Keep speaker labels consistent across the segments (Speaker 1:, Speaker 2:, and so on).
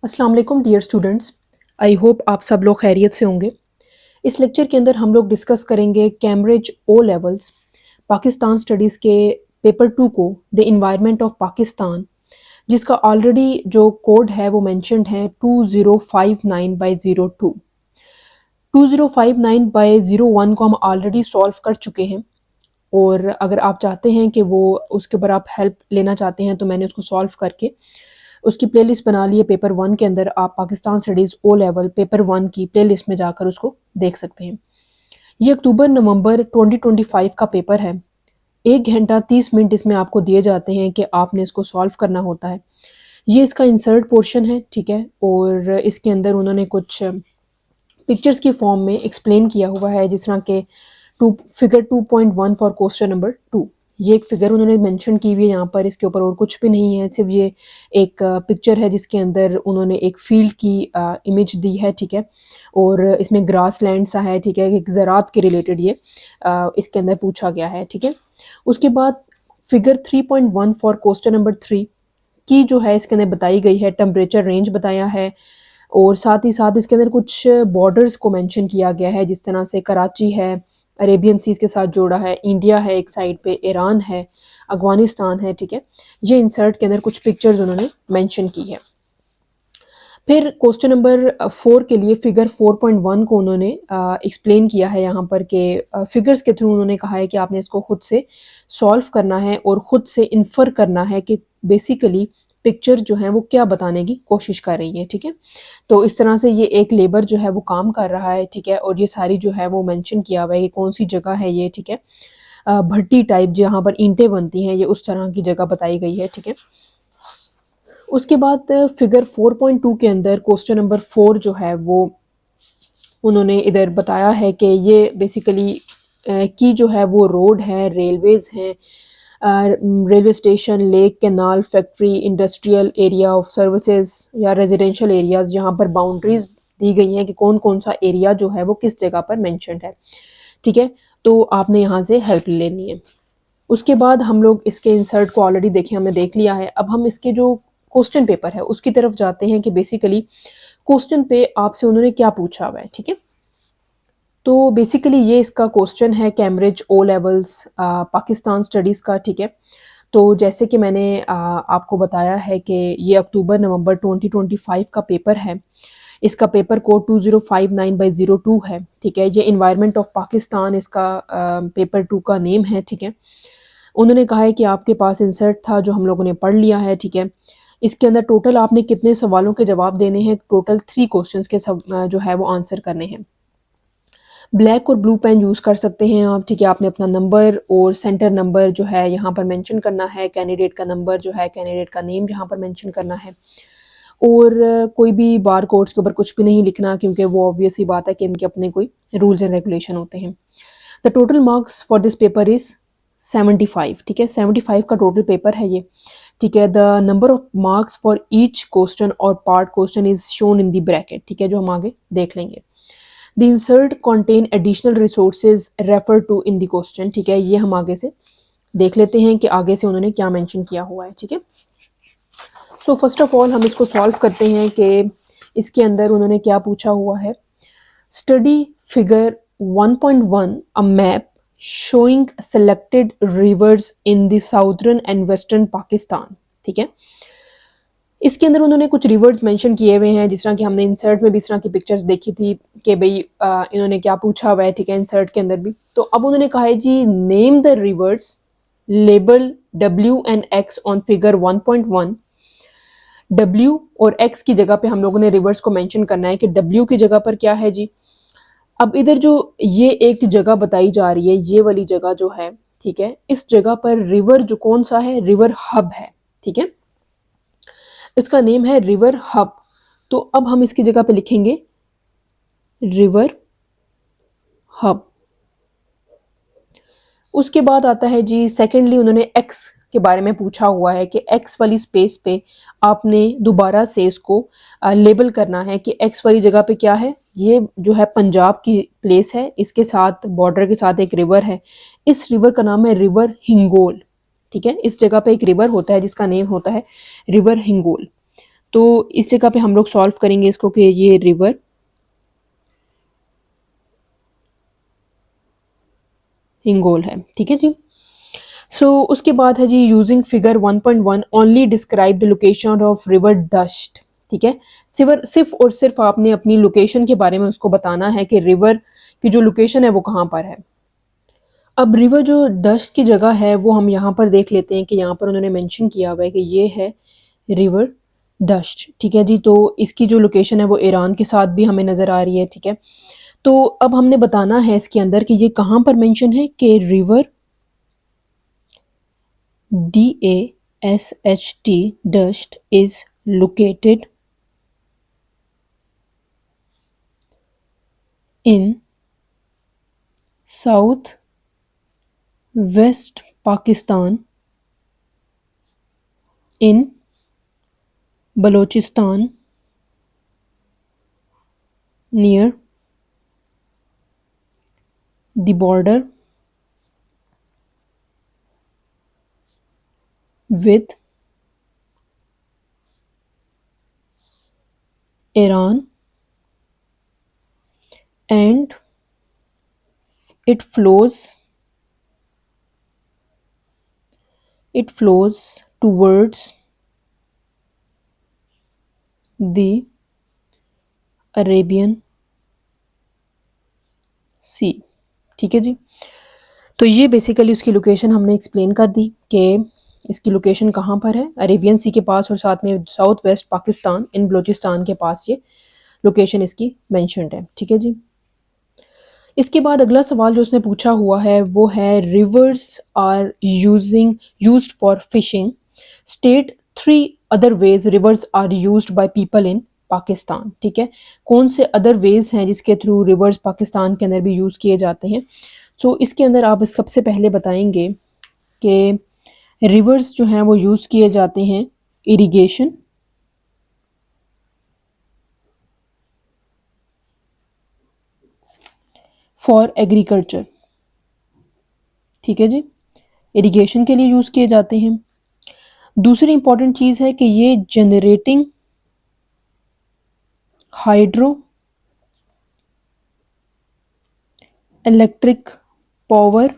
Speaker 1: अस्सलाम वालेकुम dear students. I hope आप सब लोग खैरियत से होंगे। इस लेक्चर के अंदर हम लोग डिस्कस करेंगे Cambridge O levels Pakistan studies के पेपर 2 को द इन्वायरमेंट ऑफ पाकिस्तान, जिसका ऑलरेडी जो कोड है वो मेंशन्ड है 2059/02। 2059/01 को हम ऑलरेडी सॉल्व कर चुके हैं, और अगर आप चाहते हैं कि वो उसके ऊपर आप हेल्प लेना चाहते हैं तो मैंने उसको सॉल्व करके उसकी प्लेलिस्ट बना ली है पेपर 1 के अंदर। आप Pakistan studies O level paper 1 की प्लेलिस्ट में जाकर उसको देख सकते हैं। ये अक्टूबर-नवंबर 2025 का पेपर है। 1 घंटा 30 मिनट इसमें आपको दिए जाते हैं कि आपने इसको सॉल्व करना होता है। ये इसका इंसर्ट पोर्शन है, ठीक है, और इसके अंदर उन्होंने कुछ पिक्चर्स की फॉर्म में एक्सप्लेन किया हुआ है, जिस तरह के फिगर 2.1 फॉर क्वेश्चन नंबर 2। ये एक फिगर उन्होंने मेंशन की हुई है यहाँ पर, इसके ऊपर और कुछ भी नहीं है, सिर्फ ये एक पिक्चर है जिसके अंदर उन्होंने एक फील्ड की इमेज दी है, ठीक है, और इसमें ग्रास लैंड सा है, ठीक है, एक ज़रात के रिलेटेड ये इसके अंदर पूछा गया है, ठीक है। उसके बाद फिगर 3.1 फॉर क्वेश्चन नंबर 3 की जो है इसके अंदर बताई गई है, टेम्परेचर रेंज बताया है, और साथ ही साथ इसके अंदर कुछ बॉर्डर्स को मेंशन किया गया है, जिस तरह से कराची है, अरेबियन सीज़ के साथ जोड़ा है, इंडिया है एक साइड पे, ईरान है, अफ़गानिस्तान है, ठीक है। ये इंसर्ट के अंदर कुछ पिक्चर्स उन्होंने मेंशन की है। फिर क्वेश्चन नंबर 4 के लिए फिगर 4.1 को उन्होंने एक्सप्लेन किया है यहाँ पर कि फिगर्स के थ्रू उन्होंने कहा है कि आपने इसको खुद से सॉल्व करना है और ख़ुद से इन्फर करना है कि बेसिकली पिक्चर जो है वो क्या बताने की कोशिश कर रही है, ठीक है। तो इस तरह से ये एक लेबर जो है वो काम कर रहा है, ठीक है, और ये सारी जो है वो मेंशन किया हुआ है कि कौन सी जगह है ये, ठीक है। भट्टी टाइप जहाँ पर ईंटें बनती हैं, ये उस तरह की जगह बताई गई है, ठीक है। उसके बाद फिगर 4.2 के अंदर क्वेश्चन नंबर 4 जो है वो उन्होंने इधर बताया है कि ये बेसिकली की जो है वो रोड है, रेलवेज़ हैं, railway station, lake, canal, factory, industrial area of services या रेजिडेंशियल एरियाज़, जहाँ पर बाउंड्रीज दी गई हैं कि कौन कौन सा एरिया जो है वो किस जगह पर मेंशन्ड है, ठीक है। तो आपने यहाँ से हेल्प लेनी है। उसके बाद हम लोग इसके इंसर्ट को ऑलरेडी देखें, हमने देख लिया है। अब हम इसके जो क्वेश्चन पेपर है उसकी तरफ जाते हैं कि बेसिकली क्वेश्चन पे आपसे उन्होंने क्या पूछा हुआ है, ठीक है। तो बेसिकली ये इसका क्वेश्चन है Cambridge O levels Pakistan studies का, ठीक है। तो जैसे कि मैंने आपको बताया है कि ये अक्टूबर-नवंबर 2025 का पेपर है। इसका पेपर कोड 2059/02 है, ठीक है। ये इन्वायरमेंट ऑफ पाकिस्तान इसका पेपर 2 का नेम है, ठीक है। उन्होंने कहा है कि आपके पास इंसर्ट था जो हम लोगों ने पढ़ लिया है, ठीक है। इसके अंदर टोटल आपने कितने सवालों के जवाब देने हैं? टोटल 3 क्वेश्चंस के जो है वो आंसर करने हैं। ब्लैक और ब्लू पेन यूज़ कर सकते हैं आप, ठीक है। आपने अपना नंबर और सेंटर नंबर जो है यहाँ पर मेंशन करना है, कैंडिडेट का नंबर जो है, कैंडिडेट का नेम यहाँ पर मेंशन करना है, और कोई भी बार कोड्स के ऊपर कुछ भी नहीं लिखना, क्योंकि वो ऑब्वियस ही बात है कि इनके अपने कोई रूल्स एंड रेगुलेशन होते हैं। The total marks for this paper is 75, ठीक है। 75 का टोटल पेपर है ये, ठीक है। The number of marks for each question और part question is shown in the bracket, ठीक है, जो हम आगे देख लेंगे। The insert contain additional resources refer to in the question, ठीक है। ये हम आगे से देख लेते हैं कि आगे से उन्होंने क्या मेंशन किया हुआ है, ठीक है। सो फर्स्ट ऑफ ऑल हम इसको सॉल्व करते हैं कि इसके अंदर उन्होंने क्या पूछा हुआ है। Study figure 1.1 a map showing selected reverse in the southern and western Pakistan, ठीक है। इसके अंदर उन्होंने कुछ रिवर्स मेंशन किए हुए हैं, जिस तरह कि हमने इंसर्ट में भी इस तरह की पिक्चर्स देखी थी कि भाई इन्होंने क्या पूछा हुआ है, ठीक है, इंसर्ट के अंदर भी। तो अब उन्होंने कहा है जी name the rivers label W and X on figure 1.1। W और X की जगह पे हम लोगों ने रिवर्स को मेंशन करना है कि W की जगह पर क्या है जी। अब इधर जो ये एक जगह बताई जा रही है, ये वाली जगह जो है, ठीक है, इस जगह पर रिवर जो कौन सा है, रिवर हब है, ठीक है। इसका नेम है रिवर हब। तो अब हम इसकी जगह पे लिखेंगे रिवर हब। उसके बाद आता है जी सेकेंडली उन्होंने एक्स के बारे में पूछा हुआ है कि एक्स वाली स्पेस पे आपने दोबारा से इसको लेबल करना है कि एक्स वाली जगह पे क्या है। ये जो है पंजाब की प्लेस है, इसके साथ बॉर्डर के साथ एक रिवर है। इस रिवर का नाम है रिवर हिंगोल, ठीक है। इस जगह पे एक रिवर होता है जिसका नेम होता है रिवर हिंगोल। तो इस जगह पे हम लोग सॉल्व करेंगे इसको कि ये रिवर हिंगोल है, ठीक है जी। उसके बाद है जी using figure 1.1 only describe the location of river डस्ट, ठीक है। सिर्फ और सिर्फ आपने अपनी लोकेशन के बारे में उसको बताना है कि रिवर की जो लोकेशन है वो कहाँ पर है। अब रिवर जो डस्ट की जगह है वो हम यहाँ पर देख लेते हैं कि यहाँ पर उन्होंने मेंशन किया हुआ है कि ये है रिवर डस्ट, ठीक है जी। तो इसकी जो लोकेशन है वो ईरान के साथ भी हमें नज़र आ रही है, ठीक है। तो अब हमने बताना है इसके अंदर कि ये कहाँ पर मेंशन है कि river DASHT dust is located in south west Pakistan in Balochistan near the border with Iran, and it flows towards the Arabian sea, ठीक है जी। तो ये बेसिकली उसकी लोकेशन हमने एक्सप्लेन कर दी कि इसकी लोकेशन कहाँ पर है, अरेबियन सी के पास और साथ में साउथ वेस्ट पाकिस्तान इन बलूचिस्तान के पास ये लोकेशन इसकी मेंशन्ड है, ठीक है जी। इसके बाद अगला सवाल जो उसने पूछा हुआ है वो है rivers are used for fishing, state 3 other ways rivers are used by people in Pakistan, ठीक है। कौन से अदर वेज हैं जिसके थ्रू रिवर्स पाकिस्तान के अंदर भी यूज़ किए जाते हैं। इसके अंदर आप सबसे पहले बताएंगे कि रिवर्स जो हैं वो यूज़ किए जाते हैं इरिगेशन, फॉर एग्रीकल्चर, ठीक है जी, इरिगेशन के लिए यूज़ किए जाते हैं। दूसरी इंपॉर्टेंट चीज़ है कि ये जनरेटिंग हाइड्रो इलेक्ट्रिक पावर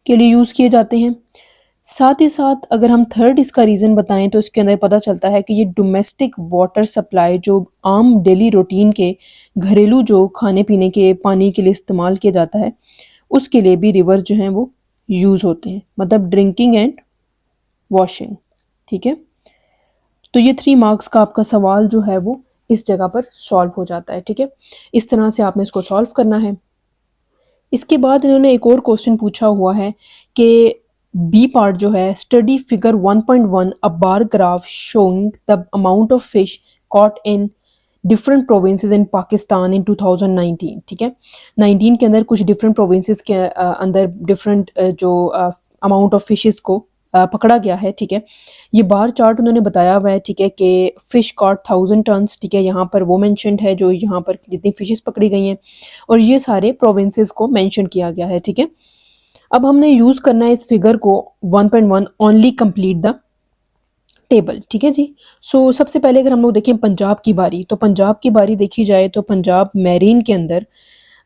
Speaker 1: के लिए यूज़ किए जाते हैं। साथ ही साथ अगर हम थर्ड इसका रीज़न बताएं तो इसके अंदर पता चलता है कि ये डोमेस्टिक वाटर सप्लाई जो आम डेली रूटीन के घरेलू जो खाने पीने के पानी के लिए इस्तेमाल किया जाता है उसके लिए भी रिवर जो हैं वो यूज़ होते हैं, मतलब ड्रिंकिंग एंड वॉशिंग, ठीक है। तो ये 3 मार्क्स का आपका सवाल जो है वो इस जगह पर सॉल्व हो जाता है, ठीक है। इस तरह से आपने इसको सॉल्व करना है। इसके बाद इन्होंने एक और क्वेश्चन पूछा हुआ है कि बी पार्ट जो है study figure 1.1 a bar graph showing the amount of fish caught in different provinces in Pakistan in 2019, ठीक है। 19 के अंदर कुछ डिफरेंट प्रोविंसेस के अंदर डिफरेंट जो अमाउंट ऑफ फिशेस को पकड़ा गया है, ठीक है। ये बार चार्ट उन्होंने बताया हुआ है, ठीक है, कि फिश कॉट 1000 टन्स, ठीक है। यहाँ पर वो मेंशन्ड है जो यहाँ पर जितनी फिशेस पकड़ी गई हैं और ये सारे प्रोविंसेस को मेंशन किया गया है, ठीक है। अब हमने यूज़ करना है इस फिगर को 1.1 ओनली कंप्लीट द टेबल, ठीक है जी। सबसे पहले अगर हम लोग देखें पंजाब की बारी, तो पंजाब की बारी देखी जाए तो पंजाब मैरीन के अंदर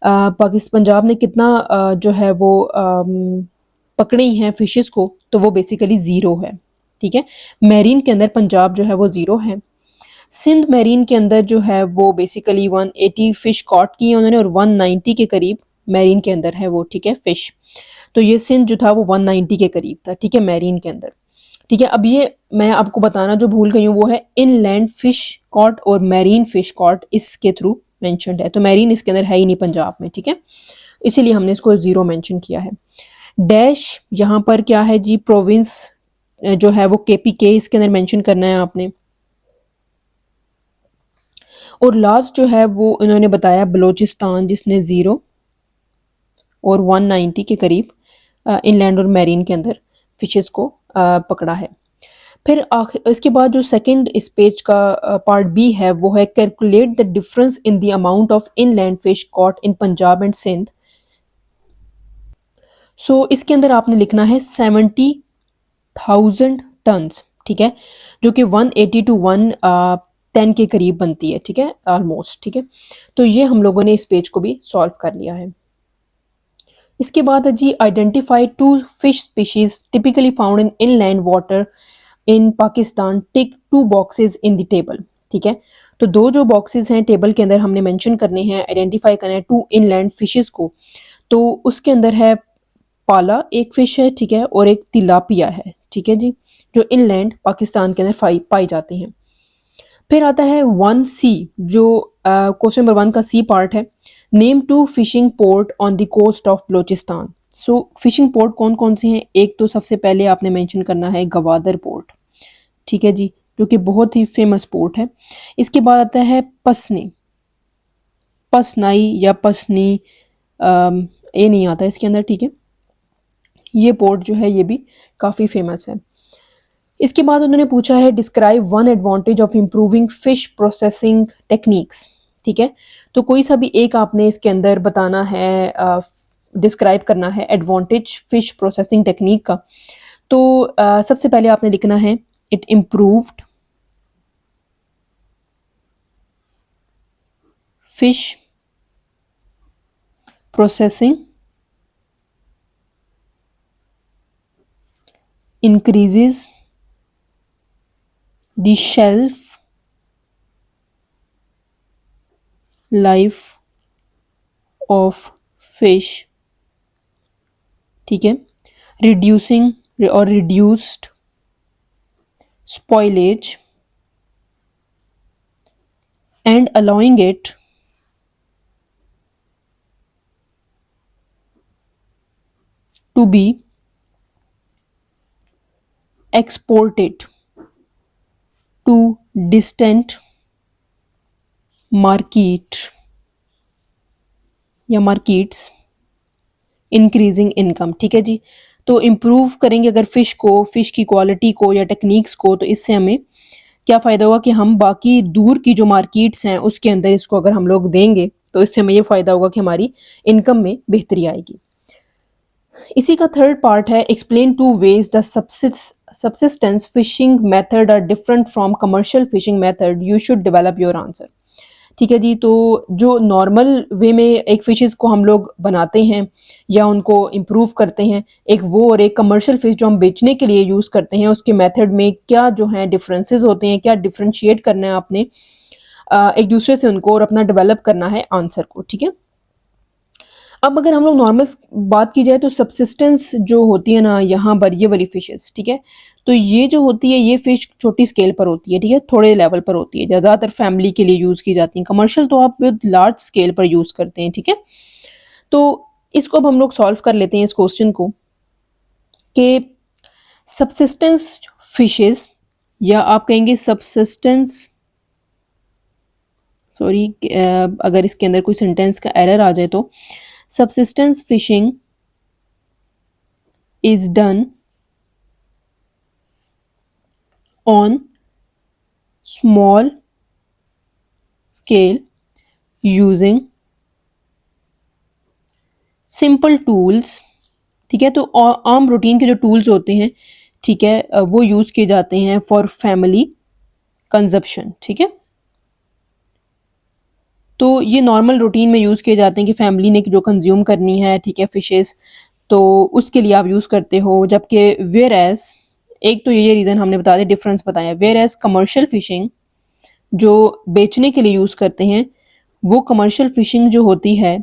Speaker 1: पाकिस्तान पंजाब ने कितना जो है वो पकड़ी हैं फिशेस को, तो वो बेसिकली ज़ीरो है, ठीक है। मैरीन के अंदर पंजाब जो है वो ज़ीरो है। सिंध मैरीन के अंदर जो है वो बेसिकली 180 फिश कॉट की है उन्होंने और 190 के करीब मैरीन के अंदर है वो, ठीक है, फिश। तो ये सिंध जो था वो 190 के करीब था, ठीक है, मैरीन के अंदर, ठीक है। अब ये मैं आपको बताना जो भूल गई हूँ वो है इनलैंड फिश कॉट और मैरीन फिश कॉट इसके थ्रू मेंशन्ड है, तो मैरीन इसके अंदर है ही नहीं पंजाब में, ठीक है, इसीलिए हमने इसको ज़ीरो मेंशन किया है। डैश यहाँ पर क्या है जी, प्रोविंस जो है वो KPK इसके अंदर मेंशन करना है आपने। और लास्ट जो है वो इन्होंने बताया बलूचिस्तान जिसने 0 और 190 के करीब इनलैंड और मैरीन के अंदर फिशेस को पकड़ा है। फिर इसके बाद जो सेकंड इस पेज का पार्ट बी है वो है calculate the difference in the amount of inland fish caught in Punjab and Sindh. इसके अंदर आपने लिखना है 70,000 टन्स, ठीक है, जो कि 180 टू 110 के करीब बनती है, ठीक है, ऑलमोस्ट, ठीक है। तो ये हम लोगों ने इस पेज को भी सॉल्व कर लिया है। इसके बाद है जी, identify two fish species typically found in inland water in Pakistan, tick two boxes in the table, ठीक है। तो दो जो बॉक्सेस हैं टेबल के अंदर हमने मेंशन करने हैं, आइडेंटिफाई करना है टू इनलैंड फिशेस को। तो उसके अंदर है पाला एक फिश है, ठीक है, और एक तिलापिया है, ठीक है जी, जो इनलैंड पाकिस्तान के अंदर पाई जाती हैं। फिर आता है 1C, जो क्वेश्चन नंबर 1 का सी पार्ट है, name two fishing port on the coast of Balochistan. So fishing port कौन कौन से हैं? एक तो सबसे पहले आपने मेंशन करना है गवादर पोर्ट, ठीक है जी, जो कि बहुत ही फेमस पोर्ट है। इसके बाद आता है पसनी, पसनाई या पसनी, ये नहीं आता इसके अंदर, ठीक है। ये पोर्ट जो है ये भी काफ़ी फेमस है। इसके बाद उन्होंने पूछा है describe one advantage of improving fish processing techniques, ठीक है। तो कोई सा भी एक आपने इसके अंदर बताना है, डिस्क्राइब करना है एडवांटेज फिश प्रोसेसिंग टेक्निक का। तो सबसे पहले आपने लिखना है it improved fish processing increases the shelf life of fish, ठीक है, reducing or reduced spoilage and allowing it to be exported to distant market या मार्केट्स, इंक्रीजिंग इनकम, ठीक है जी। तो इम्प्रूव करेंगे अगर फ़िश को, फ़िश की क्वालिटी को या टेक्निक्स को, तो इससे हमें क्या फ़ायदा होगा कि हम बाकी दूर की जो मार्केट्स हैं उसके अंदर इसको अगर हम लोग देंगे तो इससे हमें ये फ़ायदा होगा कि हमारी इनकम में बेहतरी आएगी। इसी का थर्ड पार्ट है explain two ways the subsistence fishing method are different from commercial fishing method, you should develop your answer, ठीक है जी। तो जो नॉर्मल वे में एक फ़िशेज़ को हम लोग बनाते हैं या उनको इम्प्रूव करते हैं, एक वो और एक कमर्शियल फ़िश जो हम बेचने के लिए यूज़ करते हैं, उसके मेथड में क्या जो है डिफरेंसेस होते हैं, क्या डिफरेंशिएट करना है आपने एक दूसरे से उनको, और अपना डेवलप करना है आंसर को, ठीक है। अब अगर हम लोग नॉर्मल बात की जाए तो सबसिस्टेंस जो होती है ना यहाँ पर, ये वाली फिशेस, ठीक है, तो ये जो होती है ये फ़िश छोटी स्केल पर होती है, ठीक है, थोड़े लेवल पर होती है, ज़्यादातर फैमिली के लिए यूज़ की जाती हैं। कमर्शियल तो आप लार्ज स्केल पर यूज़ करते हैं, ठीक है। तो इसको अब हम लोग सॉल्व कर लेते हैं इस क्वेश्चन को कि सबसिस्टेंस फिशेस, या आप कहेंगे सबसिस्टेंस, सॉरी अगर इसके अंदर कोई सेंटेंस का एरर आ जाए तो, subsistence fishing is done on small scale using simple tools, ठीक है। तो आम रूटीन के जो टूल्स होते हैं, ठीक है, वो यूज़ किए जाते हैं फॉर फैमिली कंजप्शन, ठीक है। तो ये नॉर्मल रूटीन में यूज़ किए जाते हैं कि फैमिली ने जो कंज्यूम करनी है, ठीक है, फ़िशेस, तो उसके लिए आप यूज़ करते हो। जबकि वेयर एज़, एक तो ये रीज़न हमने बता दिया, डिफरेंस बताया, वेयर एज़ कमर्शियल फ़िशिंग जो बेचने के लिए यूज़ करते हैं, वो कमर्शियल फ़िशिंग जो होती है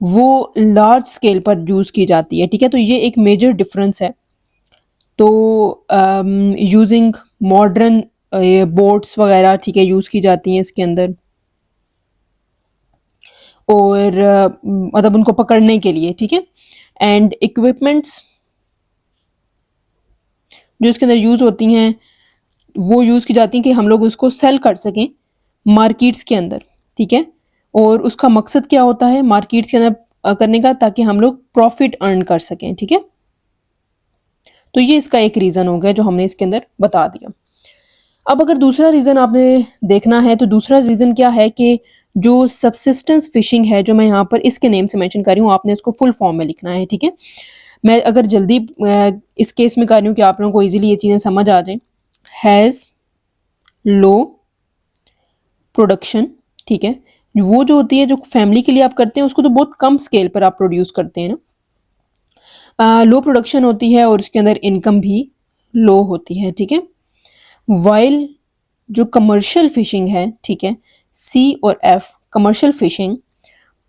Speaker 1: वो लार्ज स्केल पर यूज़ की जाती है, ठीक है। तो ये एक मेजर डिफरेंस है। तो यूजिंग मॉडर्न बोट्स वगैरह, ठीक है, यूज़ की जाती हैं इसके अंदर, और मतलब उनको पकड़ने के लिए, ठीक है। एंड इक्विपमेंट्स जो इसके अंदर यूज़ होती हैं वो यूज़ की जाती हैं कि हम लोग उसको सेल कर सकें मार्केट्स के अंदर, ठीक है। और उसका मकसद क्या होता है मार्केट्स के अंदर करने का, ताकि हम लोग प्रॉफिट अर्न कर सकें, ठीक है। तो ये इसका एक रीज़न हो गया जो हमने इसके अंदर बता दिया। अब अगर दूसरा रीज़न आपने देखना है तो दूसरा रीज़न क्या है कि जो सबसिस्टेंस फिशिंग है, जो मैं यहाँ पर इसके नेम से मेंशन कर रही हूँ, आपने इसको फुल फॉर्म में लिखना है, ठीक है। मैं अगर जल्दी इस केस में कर रही हूँ कि आप लोगों को ईजिली ये चीज़ें समझ आ जाएँ, हैज़ लो प्रोडक्शन, ठीक है। वो जो होती है जो फैमिली के लिए आप करते हैं उसको तो बहुत कम स्केल पर आप प्रोड्यूस करते हैं ना। लो प्रोडक्शन होती है और उसके अंदर इनकम भी लो होती है, ठीक है। वाइल जो कमर्शियल फिशिंग है, ठीक है, सी और एफ कमर्शियल फिशिंग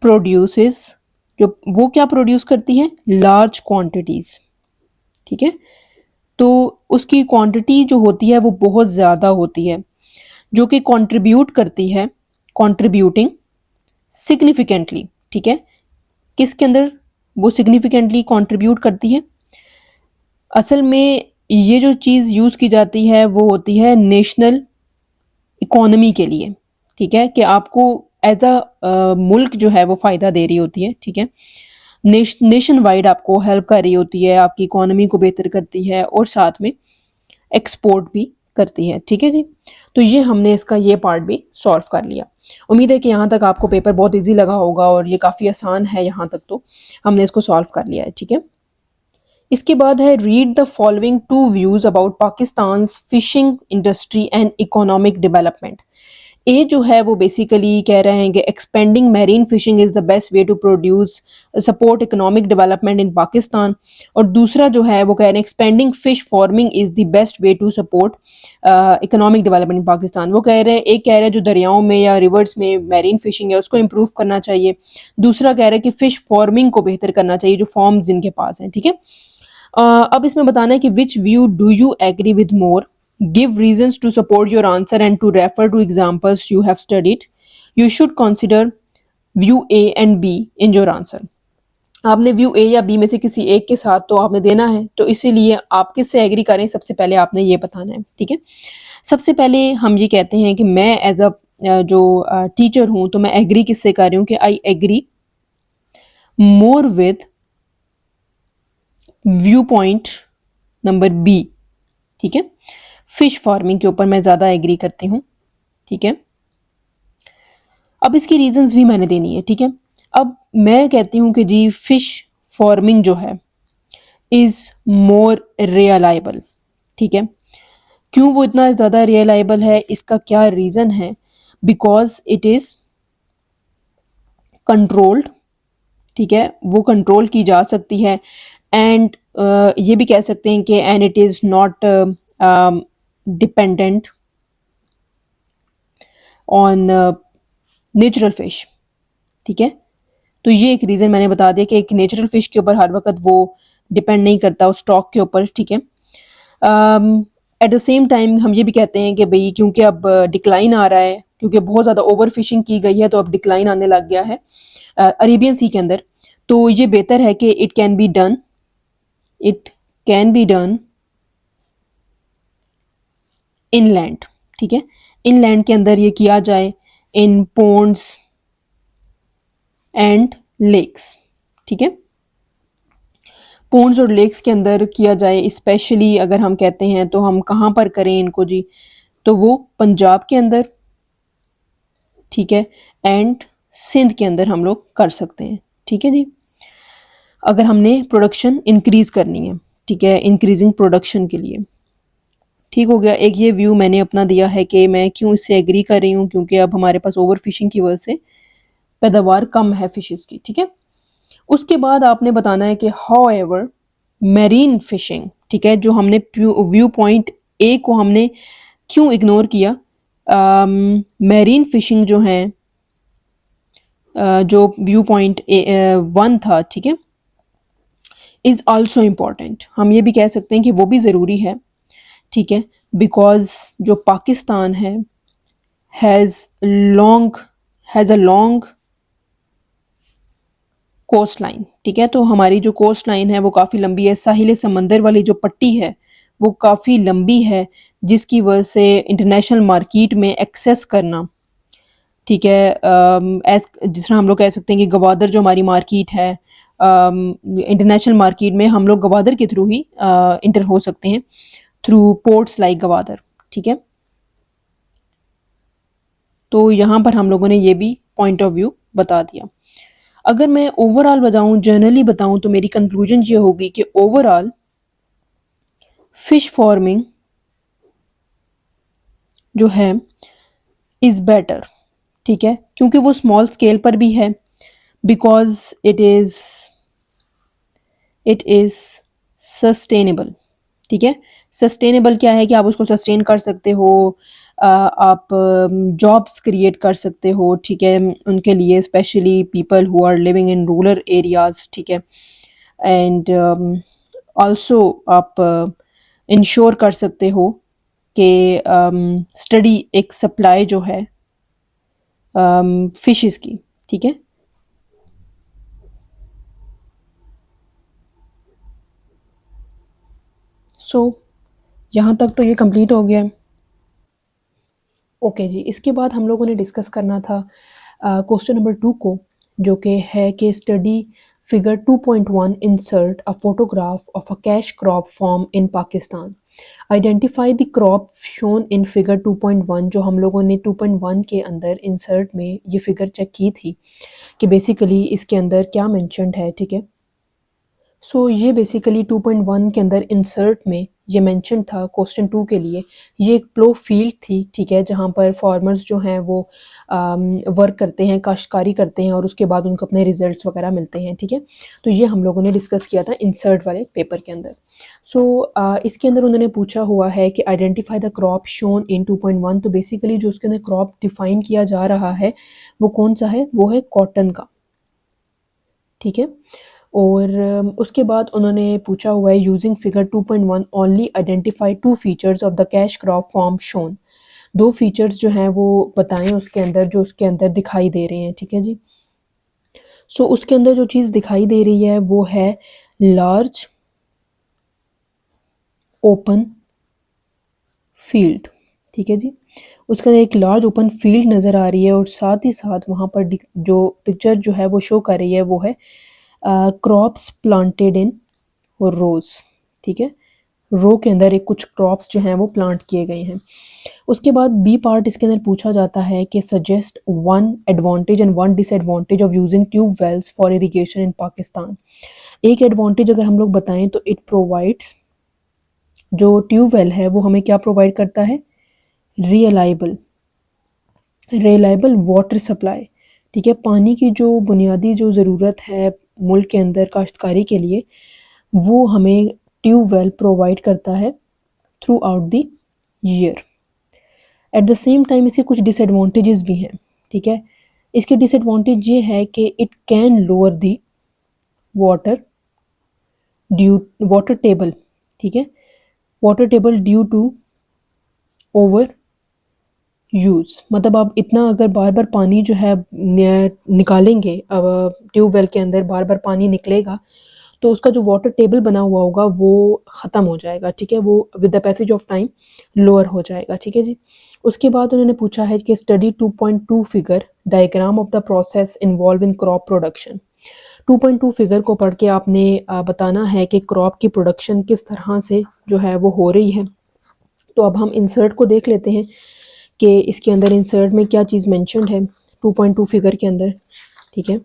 Speaker 1: प्रोड्यूसेस, जो वो क्या प्रोड्यूस करती है, लार्ज क्वांटिटीज, ठीक है। तो उसकी क्वांटिटी जो होती है वो बहुत ज़्यादा होती है, जो कि कंट्रीब्यूट करती है, कंट्रीब्यूटिंग सिग्निफिकेंटली, ठीक है। किसके अंदर वो सिग्निफिकेंटली कंट्रीब्यूट करती है? असल में ये जो चीज़ यूज़ की जाती है वो होती है नेशनल इकोनॉमी के लिए, ठीक है, कि आपको एज अ मुल्क जो है वो फ़ायदा दे रही होती है, ठीक है। नेशन वाइड आपको हेल्प कर रही होती है, आपकी इकोनॉमी को बेहतर करती है और साथ में एक्सपोर्ट भी करती है, ठीक है जी। तो ये हमने इसका ये पार्ट भी सॉल्व कर लिया। उम्मीद है कि यहाँ तक आपको पेपर बहुत इजी लगा होगा और ये काफ़ी आसान है, यहाँ तक तो हमने इसको सॉल्व कर लिया है, ठीक है। इसके बाद है read the following two views about Pakistan fishing industry and economic development. A जो है वो बेसिकली कह रहे हैं कि expanding marine fishing is the best way to produce support economic development in Pakistan, और दूसरा जो है वो कह रहे हैं expanding fish farming is the best way to support economic development in Pakistan. वो कह रहे हैं, एक कह रहे हैं जो दरियाओं में या रिवर्स में मैरीन फिशिंग है उसको इम्प्रूव करना चाहिए, दूसरा कह रहे हैं कि फ़िश फार्मिंग को बेहतर करना चाहिए जो फॉर्म्स जिनके पास हैं, ठीक है। अब इसमें बताना है कि which view do you agree with more, give reasons to support your answer and to refer to examples you have studied. You should consider view A and B in your answer. आपने view ए या B में से किसी एक के साथ तो आपने देना है, तो इसीलिए आप किससे एग्री करें सबसे पहले आपने ये बताना है, ठीक है। सबसे पहले हम ये कहते हैं कि मैं एज अ जो टीचर हूँ तो मैं एग्री किससे कर रही हूँ कि I agree more with view point number B, ठीक है। फिश फार्मिंग के ऊपर मैं ज़्यादा एग्री करती हूँ, ठीक है। अब इसकी रीजंस भी मैंने देनी है, ठीक है। अब मैं कहती हूँ कि जी फिश फार्मिंग जो है इज़ मोर रियलाइबल, ठीक है। क्यों वो इतना ज़्यादा रियलाइबल है, इसका क्या रीज़न है? बिकॉज इट इज़ कंट्रोल्ड, ठीक है, वो कंट्रोल की जा सकती है। एंड ये भी कह सकते हैं कि and it is not dependent on natural fish, ठीक है। तो ये एक रीज़न मैंने बता दिया कि एक नेचुरल फिश के ऊपर हर वक्त वो डिपेंड नहीं करता उस स्टॉक के ऊपर, ठीक है। एट द सेम टाइम हम ये भी कहते हैं कि भाई क्योंकि अब डिक्लाइन आ रहा है, क्योंकि बहुत ज़्यादा ओवर फिशिंग की गई है तो अब डिक्लाइन आने लग गया है अरेबियन सी के अंदर, तो ये बेहतर है कि it can be done inland, ठीक है। इनलैंड के अंदर ये किया जाए इन पोन्ड्स एंड लेक्स, ठीक है। पोन्ड्स और लेक्स के अंदर किया जाए, स्पेशली अगर हम कहते हैं तो हम कहाँ पर करें इनको जी, तो वो पंजाब के अंदर, ठीक है, एंड सिंध के अंदर हम लोग कर सकते हैं, ठीक है जी। अगर हमने प्रोडक्शन इंक्रीज़ करनी है, ठीक है, इंक्रीजिंग प्रोडक्शन के लिए, ठीक हो गया। एक ये व्यू मैंने अपना दिया है कि मैं क्यों इससे एग्री कर रही हूँ, क्योंकि अब हमारे पास ओवर फिशिंग की वजह से पैदावार कम है फिशेस की, ठीक है। उसके बाद आपने बताना है कि हाउ एवर मैरीन फिशिंग, ठीक है, जो हमने व्यू पॉइंट ए को हमने क्यों इग्नोर किया। मैरीन फिशिंग जो है जो व्यू पॉइंट वन था, ठीक है, इज़ ऑल्सो इम्पॉर्टेंट, हम ये भी कह सकते हैं कि वो भी ज़रूरी है, ठीक है। बिकॉज जो पाकिस्तान है has a long coast line, ठीक है। तो हमारी जो कोस्ट लाइन है वो काफ़ी लंबी है, साहिल समंदर वाली जो पट्टी है वो काफ़ी लंबी है, जिसकी वजह से इंटरनेशनल मार्केट में एक्सेस करना, ठीक है, एस जिस तरह हम लोग कह सकते हैं कि गवादर जो हमारी मार्केट है, इंटरनेशनल मार्केट में हम लोग गवादर के थ्रू ही इंटर हो सकते हैं, थ्रू पोर्ट्स लाइक गवादर, ठीक है। तो यहाँ पर हम लोगों ने ये भी पॉइंट ऑफ व्यू बता दिया। अगर मैं ओवरऑल बताऊँ, जनरली बताऊँ, तो मेरी कंक्लूजन ये होगी कि ओवरऑल फिश फार्मिंग जो है इज़ बेटर, ठीक है, क्योंकि वो स्मॉल स्केल पर भी है, बिकॉज इट इज़ सस्टेनेबल, ठीक है। सस्टेनेबल क्या है कि आप उसको सस्टेन कर सकते हो, आप जॉब्स क्रिएट कर सकते हो, ठीक है, उनके लिए, specially people who are living in rural areas, ठीक है। एंड ऑल्सो आप इंश्योर कर सकते हो कि स्टडी एक सप्लाई जो है फिशेस की, ठीक है। सो यहाँ तक तो ये कंप्लीट हो गया है। ओके जी, इसके बाद हम लोगों ने डिस्कस करना था क्वेश्चन नंबर 2 को, जो कि है कि study figure 2.1 insert a photograph of a cash crop farm in Pakistan, identify the crop shown in figure 2.1। जो हम लोगों ने 2.1 के अंदर इंसर्ट में ये फिगर चेक की थी कि बेसिकली इसके अंदर क्या मेंशन्ड है, ठीक है। सो ये बेसिकली 2.1 के अंदर इंसर्ट में ये मेंशन था क्वेश्चन 2 के लिए। ये एक प्लो फील्ड थी, ठीक है, जहाँ पर फार्मर्स जो हैं वो वर्क करते हैं, काश्तकारी करते हैं और उसके बाद उनको अपने रिजल्ट्स वगैरह मिलते हैं, ठीक है। तो ये हम लोगों ने डिस्कस किया था इंसर्ट वाले पेपर के अंदर। सो इसके अंदर उन्होंने पूछा हुआ है कि आइडेंटिफाई द क्रॉप शोन इन 2.1। तो बेसिकली जो उसके अंदर क्रॉप डिफाइन किया जा रहा है वो कौन सा है, वो है कॉटन का, ठीक है। और उसके बाद उन्होंने पूछा हुआ है using figure 2.1 only identify 2 features of the cash crop form shown. 2 features जो हैं वो बताएं उसके अंदर, जो उसके अंदर दिखाई दे रहे हैं, ठीक है जी। सो उसके अंदर जो चीज़ दिखाई दे रही है वो है लार्ज ओपन फील्ड, ठीक है जी। उसके अंदर एक लार्ज ओपन फील्ड नज़र आ रही है और साथ ही साथ वहाँ पर जो पिक्चर जो है वो शो कर रही है वो है क्रॉप्स प्लांटेड इन रोज, ठीक है। रो के अंदर एक कुछ क्रॉप्स जो हैं वो प्लांट किए गए हैं। उसके बाद बी पार्ट इसके अंदर पूछा जाता है कि suggest one advantage and one disadvantage of using tube wells for irrigation इन पाकिस्तान। एक एडवांटेज अगर हम लोग बताएं तो इट प्रोवाइड्स, जो ट्यूब वेल है वो हमें क्या प्रोवाइड करता है, रिलायबल वाटर सप्लाई, ठीक है। पानी की जो बुनियादी जो ज़रूरत है मुल्क के अंदर काश्तकारी के लिए, वो हमें ट्यूब वेल प्रोवाइड करता है through out the year. At the same time इसके कुछ डिसएडवांटेजेस भी हैं, ठीक है। इसके डिसएडवांटेज ये है कि it can lower the water water table, ठीक है, water table due to over use. मतलब आप इतना अगर बार बार पानी जो है निकालेंगे, ट्यूब वेल के अंदर बार बार पानी निकलेगा तो उसका जो वाटर टेबल बना हुआ होगा वो ख़त्म हो जाएगा, ठीक है, वो with the passage of time lower हो जाएगा, ठीक है जी। उसके बाद उन्होंने पूछा है कि study 2.2 figure diagram of the process involve in crop production. 2.2 figure को पढ़ के आपने बताना है कि क्रॉप की प्रोडक्शन किस तरह से जो है वो हो रही है। तो अब हम इंसर्ट को देख लेते हैं कि इसके अंदर इंसर्ट में क्या चीज़ मेंशन्ड है 2.2 फिगर के अंदर, ठीक है।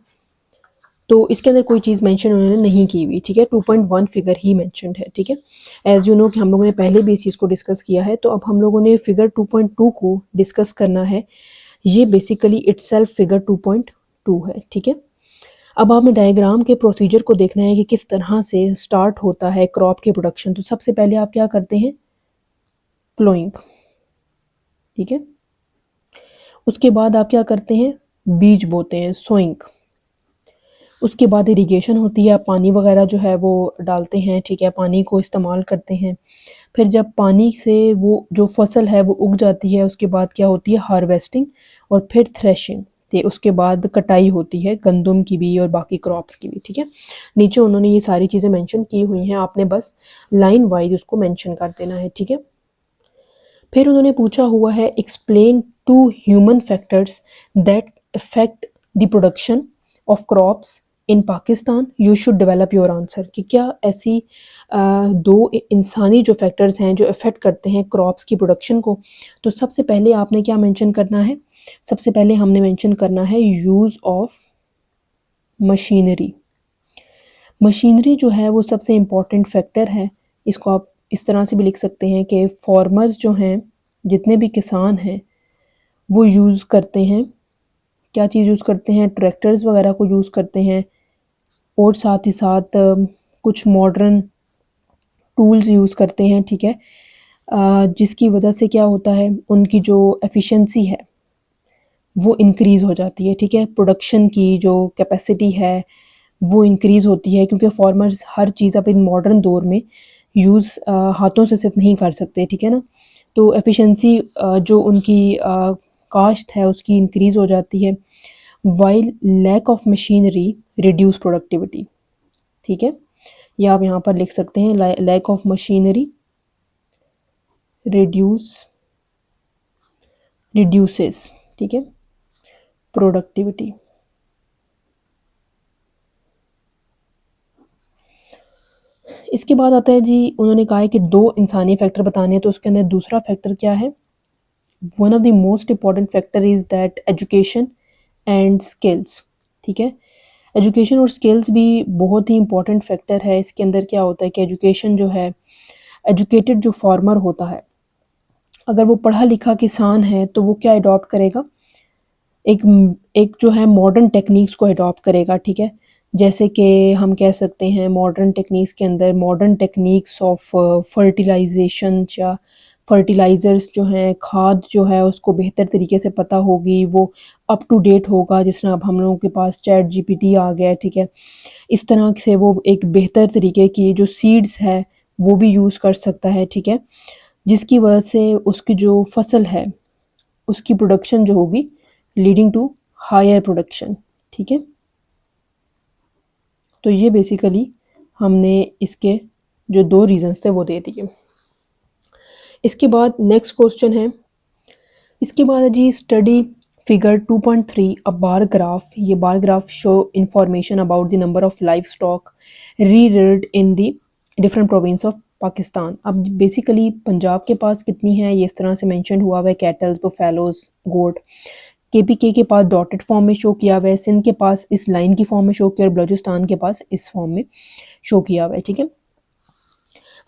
Speaker 1: तो इसके अंदर कोई चीज़ मेंशन उन्होंने नहीं की हुई, ठीक है, 2.1 फिगर ही मेंशन्ड है, ठीक है। एज़ यू नो कि हम लोगों ने पहले भी इस चीज़ को डिस्कस किया है। तो अब हम लोगों ने फिगर 2.2 को डिस्कस करना है। ये बेसिकली इटसेल्फ फिगर 2.2 है, ठीक है। अब आपने डायग्राम के प्रोसीजर को देखना है कि किस तरह से स्टार्ट होता है क्रॉप के प्रोडक्शन। तो सबसे पहले आप क्या करते हैं, प्लोइंग, ठीक है। उसके बाद आप क्या करते हैं, बीज बोते हैं, सोइंग। उसके बाद इरिगेशन होती है, पानी वगैरह जो है वो डालते हैं, ठीक है, पानी को इस्तेमाल करते हैं। फिर जब पानी से वो जो फसल है वो उग जाती है, उसके बाद क्या होती है, हार्वेस्टिंग और फिर थ्रेशिंग। तो उसके बाद कटाई होती है गंदम की भी और बाकी क्रॉप्स की भी, ठीक है। नीचे उन्होंने ये सारी चीज़ें मेंशन की हुई हैं, आपने बस लाइन वाइज उसको मेंशन कर देना है, ठीक है। फिर उन्होंने पूछा हुआ है explain 2 human factors that affect the production of crops in Pakistan, you should develop your answer. कि क्या ऐसी 2 इंसानी जो फैक्टर्स हैं जो अफेक्ट करते हैं क्रॉप्स की प्रोडक्शन को। तो सबसे पहले आपने क्या मेंशन करना है, सबसे पहले हमने मेंशन करना है यूज़ ऑफ मशीनरी। मशीनरी जो है वो सबसे इम्पॉर्टेंट फैक्टर है। इसको आप इस तरह से भी लिख सकते हैं कि फार्मर्स जो हैं जितने भी किसान हैं वो यूज़ करते हैं, क्या चीज़ यूज़ करते हैं, ट्रैक्टर्स वगैरह को यूज़ करते हैं और साथ ही साथ कुछ मॉडर्न टूल्स यूज़ करते हैं, ठीक है। जिसकी वजह से क्या होता है, उनकी जो एफिशिएंसी है वो इंक्रीज़ हो जाती है, ठीक है। प्रोडक्शन की जो कैपेसिटी है वो इंक्रीज़ होती है, क्योंकि फार्मर्स हर चीज़ अब इन मॉडर्न दौर में यूज़ हाथों से सिर्फ नहीं कर सकते, ठीक है ना। तो एफिशिएंसी जो उनकी काश्त है उसकी इंक्रीज़ हो जाती है, while lack of machinery reduce productivity, ठीक है। या आप यहाँ पर लिख सकते हैं लैक ऑफ मशीनरी रिड्यूसेस, ठीक है, प्रोडक्टिविटी। इसके बाद आता है जी, उन्होंने कहा है कि 2 इंसानी फैक्टर बताने हैं, तो उसके अंदर दूसरा फैक्टर क्या है, one of the most important factor is that education and skills, ठीक है। एजुकेशन और स्किल्स भी बहुत ही इम्पॉर्टेंट फैक्टर है। इसके अंदर क्या होता है कि एजुकेशन जो है, एजुकेटेड जो फार्मर होता है, अगर वो पढ़ा लिखा किसान है तो वो क्या अडॉप्ट करेगा, एक एक जो है मॉडर्न टेक्निक्स को अडॉप्ट करेगा, ठीक है। जैसे कि हम कह सकते हैं मॉडर्न टेक्निक्स के अंदर मॉडर्न टेक्निक्स ऑफ फर्टिलाइजेशन या फर्टिलाइज़र्स जो हैं, खाद जो है उसको बेहतर तरीके से पता होगी, वो अप टू डेट होगा। जिस तरह अब हम लोगों के पास चैट जीपीटी आ गया है, ठीक है। इस तरह से वो एक बेहतर तरीके की जो सीड्स है वो भी यूज़ कर सकता है, ठीक है। जिसकी वजह से उसकी जो फसल है उसकी प्रोडक्शन जो होगी लीडिंग टू हायर प्रोडक्शन, ठीक है। तो ये बेसिकली हमने इसके जो 2 रीज़न्स थे वो दे दिए। इसके बाद नेक्स्ट क्वेश्चन है, इसके बाद है जी study figure 2.3 a bar graph. ये bar graph show information about the number of livestock reared in the different province of Pakistan. अब बेसिकली पंजाब के पास कितनी है ये इस तरह से मेंशन हुआ हुआ है, कैटल्स, बफेलोज, गोट। केपीके के पास डॉटेड फॉर्म में शो किया हुआ है, सिंध के पास इस लाइन की फॉर्म में शो किया और बलूचिस्तान के पास इस फॉर्म में शो किया हुआ है, ठीक है।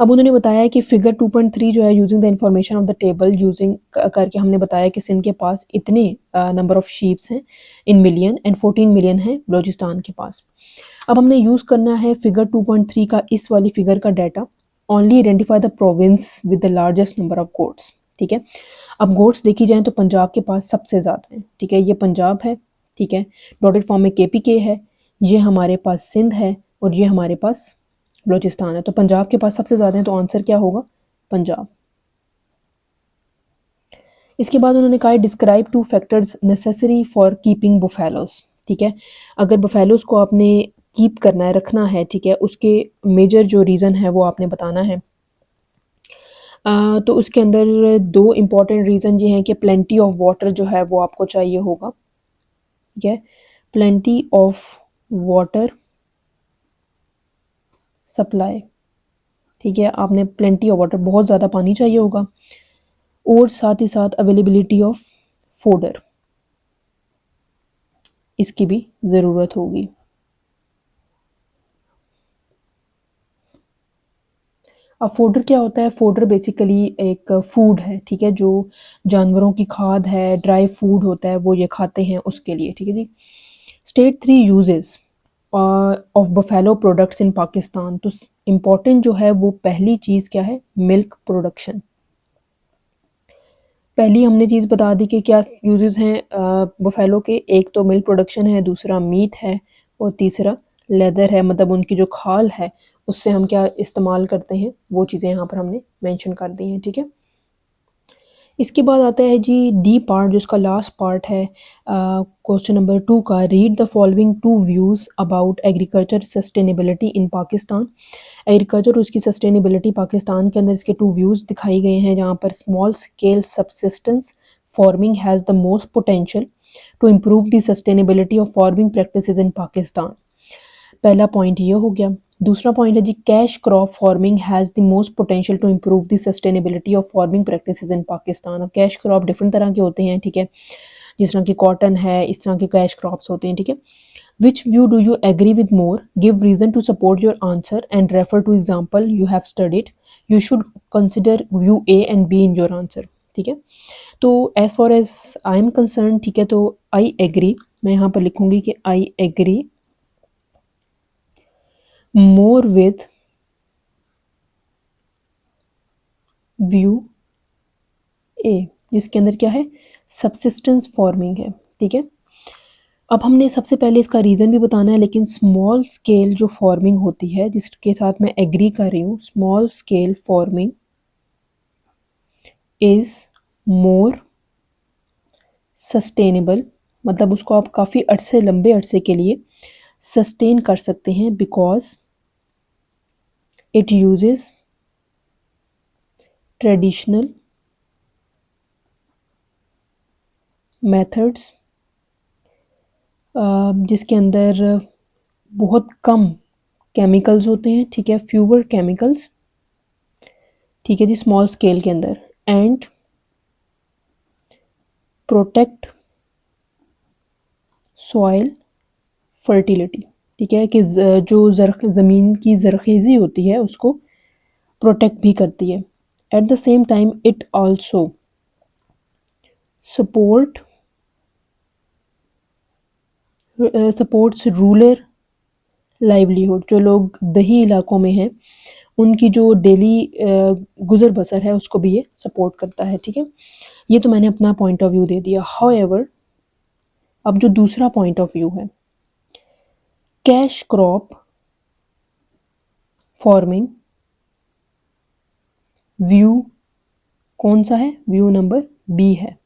Speaker 1: अब उन्होंने बताया कि फिगर 2.3 जो है using the information of the table using करके हमने बताया कि सिंध के पास इतने नंबर ऑफ शीप्स हैं इन मिलियन एंड 14 मिलियन है बलूचिस्तान के पास। अब हमने यूज़ करना है फिगर 2.3 का इस वाली फिगर का data, only identify the province with the largest number of goats, ठीक है। अब गोट्स देखी जाए तो पंजाब के पास सबसे ज़्यादा है, ठीक है। ये पंजाब है, ठीक है, डॉटेड फॉर्म में केपीके है, ये हमारे पास सिंध है और ये हमारे पास बलूचिस्तान है। तो पंजाब के पास सबसे ज़्यादा है, तो आंसर क्या होगा, पंजाब। इसके बाद उन्होंने कहा describe 2 factors necessary for keeping buffaloes, ठीक है। अगर बफेलोज को आपने कीप करना है, रखना है, ठीक है, उसके मेजर जो रीज़न है वो आपने बताना है। तो उसके अंदर 2 इम्पॉर्टेंट रीज़न ये हैं कि प्लेंटी ऑफ वाटर जो है वो आपको चाहिए होगा, ठीक है, प्लेंटी ऑफ वाटर सप्लाई, ठीक है, आपने प्लेंटी ऑफ वाटर, बहुत ज़्यादा पानी चाहिए होगा, और साथ ही साथ अवेलेबिलिटी ऑफ फोडर, इसकी भी ज़रूरत होगी। अब फोडर क्या होता है, फोडर बेसिकली एक फूड है, ठीक है, जो जानवरों की खाद है, ड्राई फूड होता है, वो ये खाते हैं उसके लिए, ठीक है जी। State 3 uses of buffalo products in Pakistan. तो इम्पॉर्टेंट जो है वो पहली चीज़ क्या है, मिल्क प्रोडक्शन। पहली हमने चीज़ बता दी कि क्या यूजेस हैं बफेलो के, एक तो मिल्क प्रोडक्शन है, दूसरा मीट है और तीसरा लेदर है, मतलब उनकी जो खाल है उससे हम क्या इस्तेमाल करते हैं, वो चीज़ें यहाँ पर हमने मेंशन कर दी हैं, ठीक है। इसके बाद आता है जी डी पार्ट, जो इसका लास्ट पार्ट है क्वेश्चन नंबर 2 का, read the following 2 views about agriculture sustainability in Pakistan. Agriculture और उसकी सस्टेनेबिलिटी पाकिस्तान के अंदर इसके 2 व्यूज़ दिखाई गए हैं, जहाँ पर small scale subsistence farming has the most potential to improve the sustainability of farming practices in Pakistan. पहला पॉइंट ये हो गया। दूसरा पॉइंट है जी cash crop farming has the most potential to improve the sustainability of farming practices in Pakistan. अब cash crop different तरह के होते हैं, ठीक है, जिस तरह की कॉटन है, इस तरह के कैश क्रॉप्स होते हैं, ठीक है। Which view do you agree with more, give reason to support your answer and refer to example you have studied. You should consider view A and B in your answer, ठीक है। तो as far as I am concern, ठीक है, तो I agree, मैं यहाँ पर लिखूँगी कि I agree more with view A, जिसके अंदर क्या है, सबसिस्टेंस फार्मिंग है, ठीक है। अब हमने सबसे पहले इसका रीज़न भी बताना है, लेकिन स्मॉल स्केल जो फार्मिंग होती है, जिसके साथ मैं एग्री कर रही हूँ, small scale farming is more sustainable, मतलब उसको आप काफ़ी अरसे, लंबे अरसे के लिए सस्टेन कर सकते हैं, because it uses traditional methods, जिसके अंदर बहुत कम केमिकल्स होते हैं, ठीक है, फ्यूवर केमिकल्स, ठीक है जी, स्मॉल स्केल के अंदर, एंड प्रोटेक्ट सॉइल फर्टिलिटी, ठीक है, कि जो ज़मीन की ज़रख़ेज़ी होती है उसको प्रोटेक्ट भी करती है। At the same time it also supports rural livelihood, जो लोग दही इलाकों में हैं उनकी जो डेली गुज़र बसर है उसको भी ये सपोर्ट करता है, ठीक है। ये तो मैंने अपना पॉइंट ऑफ व्यू दे दिया। हाउएवर, अब जो दूसरा पॉइंट ऑफ व्यू है, कैश क्रॉप फार्मिंग, व्यू कौन सा है, व्यू नंबर बी है।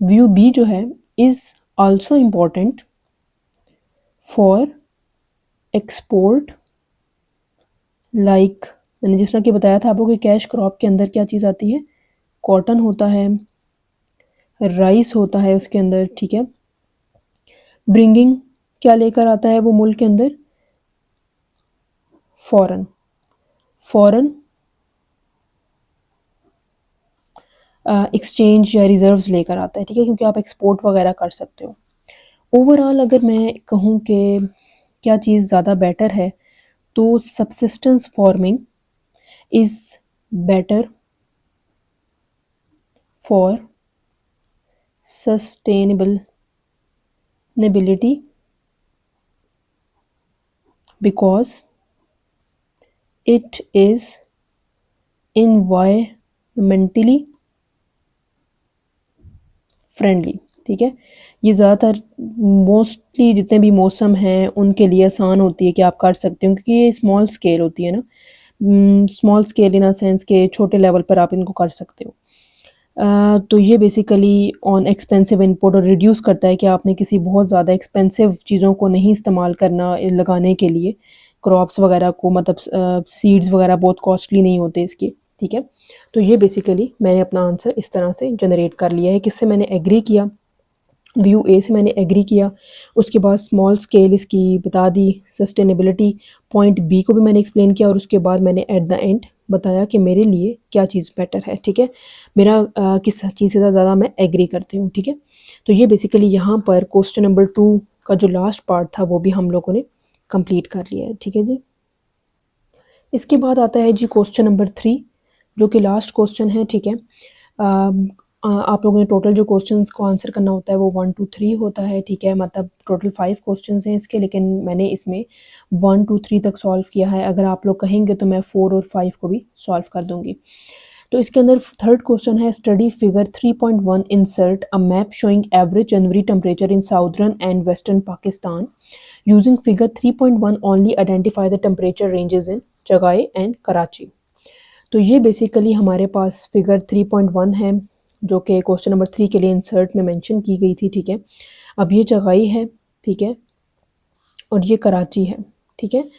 Speaker 1: व्यू बी जो है is also important for export, like मैंने जिस तरह कि बताया था आपको कि कैश क्रॉप के अंदर क्या चीज़ आती है, कॉटन होता है, राइस होता है उसके अंदर, ठीक है। ब्रिंगिंग क्या लेकर आता है वो मुल्क के अंदर, फॉरेन एक्सचेंज या रिजर्व्स लेकर आता है, ठीक है, क्योंकि आप एक्सपोर्ट वगैरह कर सकते हो। ओवरऑल अगर मैं कहूँ कि क्या चीज़ ज़्यादा बेटर है, तो subsistence farming is better for sustainability because it is environmentally friendly, ठीक है। ये ज़्यादातर मोस्टली जितने भी मौसम हैं उनके लिए आसान होती है कि आप कर सकते हो, क्योंकि ये स्मॉल स्केल होती है ना, small scale in a sense के छोटे लेवल पर आप इनको कर सकते हो। तो ये बेसिकली ऑन एक्सपेंसिव इनपुट और रिड्यूस करता है कि आपने किसी बहुत ज़्यादा एक्सपेंसिव चीज़ों को नहीं इस्तेमाल करना लगाने के लिए, क्रॉप्स वगैरह को, मतलब सीड्स वगैरह बहुत कॉस्टली नहीं होते इसके, ठीक है। तो ये बेसिकली मैंने अपना आंसर इस तरह से जनरेट कर लिया है, किससे मैंने एग्री किया, व्यू ए से मैंने एग्री किया, उसके बाद स्मॉल स्केल इसकी बता दी, सस्टेनेबिलिटी पॉइंट बी को भी मैंने एक्सप्लेन किया, और उसके बाद मैंने एट द एंड बताया कि मेरे लिए क्या चीज़ बेटर है, ठीक है, मेरा किस चीज़ से ज़्यादा मैं एग्री करती हूँ, ठीक है। तो ये बेसिकली यहाँ पर क्वेश्चन नंबर 2 का जो लास्ट पार्ट था वो भी हम लोगों ने कंप्लीट कर लिया है, ठीक है जी। इसके बाद आता है जी क्वेश्चन नंबर 3, जो कि लास्ट क्वेश्चन है, ठीक है। आप लोगों ने टोटल जो क्वेश्चंस को आंसर करना होता है वो 1 2 3 होता है, ठीक है, मतलब टोटल 5 क्वेश्चंस हैं इसके, लेकिन मैंने इसमें 1 2 3 तक सॉल्व किया है। अगर आप लोग कहेंगे तो मैं 4 और 5 को भी सॉल्व कर दूंगी। तो इसके अंदर थर्ड क्वेश्चन है, study figure 3.1, insert a map showing average January temperature in southern and western Pakistan using figure 3.1 only identify the temperature ranges in Chagai and Karachi. तो ये बेसिकली हमारे पास फिगर 3.1 है, जो कि क्वेश्चन नंबर 3 के लिए इंसर्ट में मेंशन की गई थी, ठीक है। अब ये चगाई है, ठीक है, और ये कराची है, ठीक है।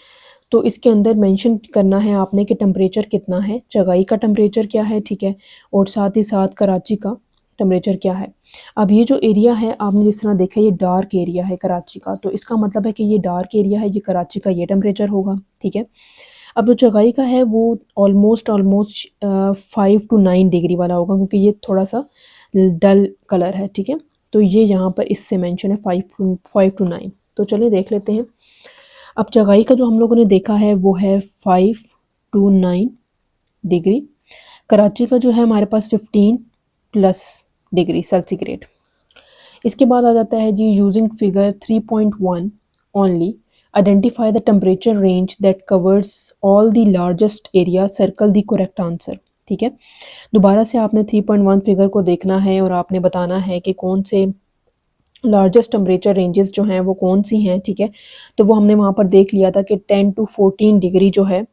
Speaker 1: तो इसके अंदर मेंशन करना है आपने कि टेम्परेचर कितना है, चगाई का टेम्परेचर क्या है, ठीक है, और साथ ही साथ कराची का टेम्परेचर क्या है। अब ये जो एरिया है आपने जिस तरह देखा, ये डार्क एरिया है कराची का, तो इसका मतलब है कि ये डार्क एरिया है, ये कराची का ये टेम्परेचर होगा, ठीक है। अब जो चगाई का है वो ऑलमोस्ट 5 to 9 डिग्री वाला होगा, क्योंकि ये थोड़ा सा डल कलर है, ठीक है। तो ये यहाँ पर इससे मेंशन है 5 to 9। तो चलिए देख लेते हैं। अब चगाई का जो हम लोगों ने देखा है वो है 5 to 9 डिग्री, कराची का जो है हमारे पास 15+ डिग्री सेंटीग्रेड। इसके बाद आ जाता है जी using figure 3.1 only identify the temperature range that covers all the largest area, circle the correct answer. ठीक है, दोबारा से आपने 3.1 फिगर को देखना है और आपने बताना है कि कौन से लार्जेस्ट टेम्परेचर रेंजेस जो हैं वो कौन सी हैं। ठीक है, तो वो हमने वहाँ पर देख लिया था कि 10 to 14 डिग्री जो है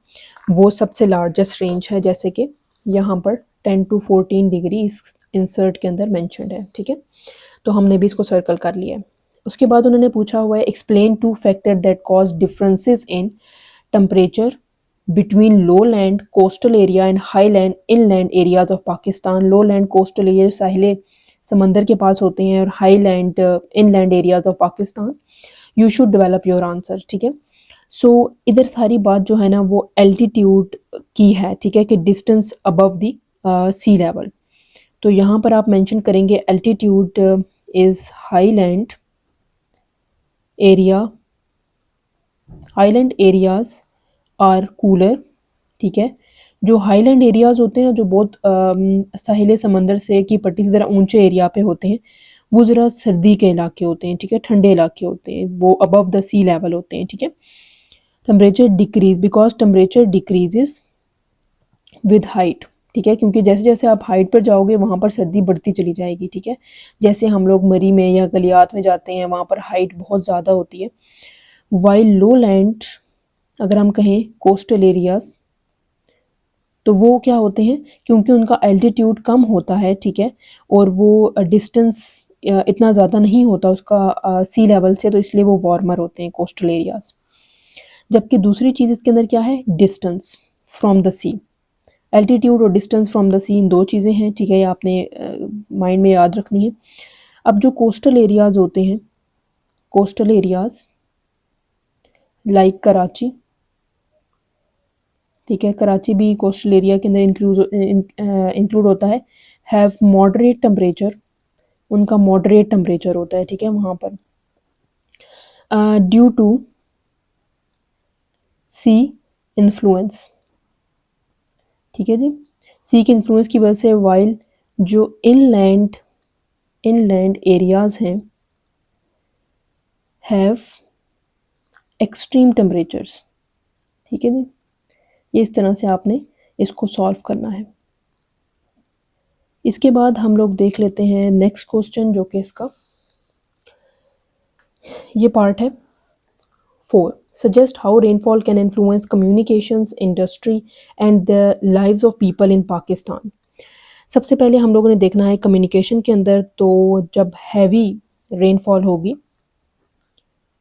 Speaker 1: वो सबसे लार्जेस्ट रेंज है, जैसे कि यहाँ पर 10 to 14 डिग्री इस इंसर्ट के अंदर मेंशन्ड है। ठीक है, तो हमने भी इसको सर्कल कर लिया है। उसके बाद उन्होंने पूछा हुआ है explain 2 factor that cause differences in temperature between low land coastal area and high land inland areas of Pakistan. Low land coastal area जो साहिल समंदर के पास होते हैं और high land inland areas of Pakistan. You should develop your answer. ठीक है, सो इधर सारी बात जो है ना वो एल्टीट्यूड की है। ठीक है, कि distance above the sea level. तो यहाँ पर आप मेंशन करेंगे altitude is highland area, highland areas are cooler. ठीक है, जो हाईलैंड एरियाज होते हैं ना, जो बहुत साहिल समंदर से की पट्टी से ज़रा ऊंचे एरिया पे होते हैं, वो ज़रा सर्दी के इलाके होते हैं। ठीक है, ठंडे इलाके होते हैं, वो अबव द सी लेवल होते हैं। ठीक है, temperature decrease because temperature decreases with height. ठीक है, क्योंकि जैसे जैसे आप हाइट पर जाओगे वहाँ पर सर्दी बढ़ती चली जाएगी। ठीक है, जैसे हम लोग मरी में या गलियात में जाते हैं वहाँ पर हाइट बहुत ज़्यादा होती है। वाइल लो लैंड, अगर हम कहें कोस्टल एरियाज, तो वो क्या होते हैं, क्योंकि उनका एल्टीट्यूड कम होता है। ठीक है, और वो डिस्टेंस इतना ज़्यादा नहीं होता उसका सी लेवल से, तो इसलिए वो वार्मर होते हैं कोस्टल एरियाज। जबकि दूसरी चीज़ इसके अंदर क्या है, distance from the sea. Altitude और डिस्टेंस फ्रॉम द सी इन दो चीज़ें हैं। ठीक है, ये आपने माइंड में याद रखनी है। अब जो कोस्टल एरियाज होते हैं, कोस्टल एरियाज लाइक कराची, ठीक है, कराची भी कोस्टल एरिया के अंदर इंक्लूड होता है, हैव मॉडरेट टेम्परेचर, उनका मॉडरेट टेम्परेचर होता है। ठीक है, वहाँ पर ड्यू टू सी इन्फ्लुएंस। ठीक है जी, सी के इन्फ्लुएंस की वजह से वाइल जो इनलैंड एरियाज हैं हैव एक्सट्रीम टेम्परेचर्स। ठीक है जी, ये इस तरह से आपने इसको सॉल्व करना है। इसके बाद हम लोग देख लेते हैं नेक्स्ट क्वेश्चन, जो कि इसका ये पार्ट है 4। Suggest how rainfall can influence communications, industry and the lives of people in Pakistan. सबसे पहले हम लोगों ने देखना है कम्युनिकेशन के अंदर, तो जब हैवी रेनफॉल होगी,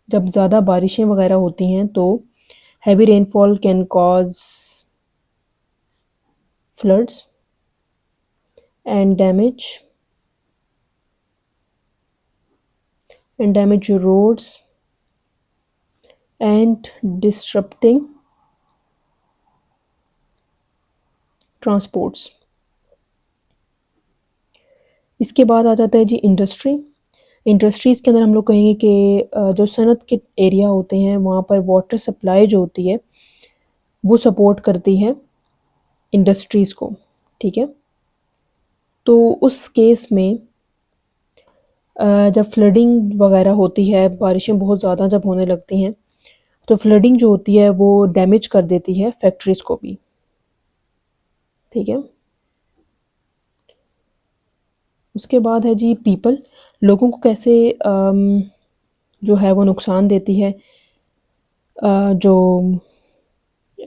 Speaker 1: जब ज़्यादा बारिशें वगैरह होती हैं, तो heavy rainfall can cause floods and damage roads and disrupting transports। इसके बाद आ जाता है जी इंडस्ट्रीज़ के अंदर हम लोग कहेंगे कि जो सनत के एरिया होते हैं वहाँ पर वाटर सप्लाई जो होती है वो सपोर्ट करती है इंडस्ट्रीज़ को। ठीक है, तो उस केस में जब फ्लडिंग वगैरह होती है, बारिशें बहुत ज़्यादा जब होने लगती हैं, तो फ्लडिंग जो होती है वो डैमेज कर देती है फैक्ट्रीज़ को भी। ठीक है, उसके बाद है जी पीपल, लोगों को कैसे जो है वो नुकसान देती है जो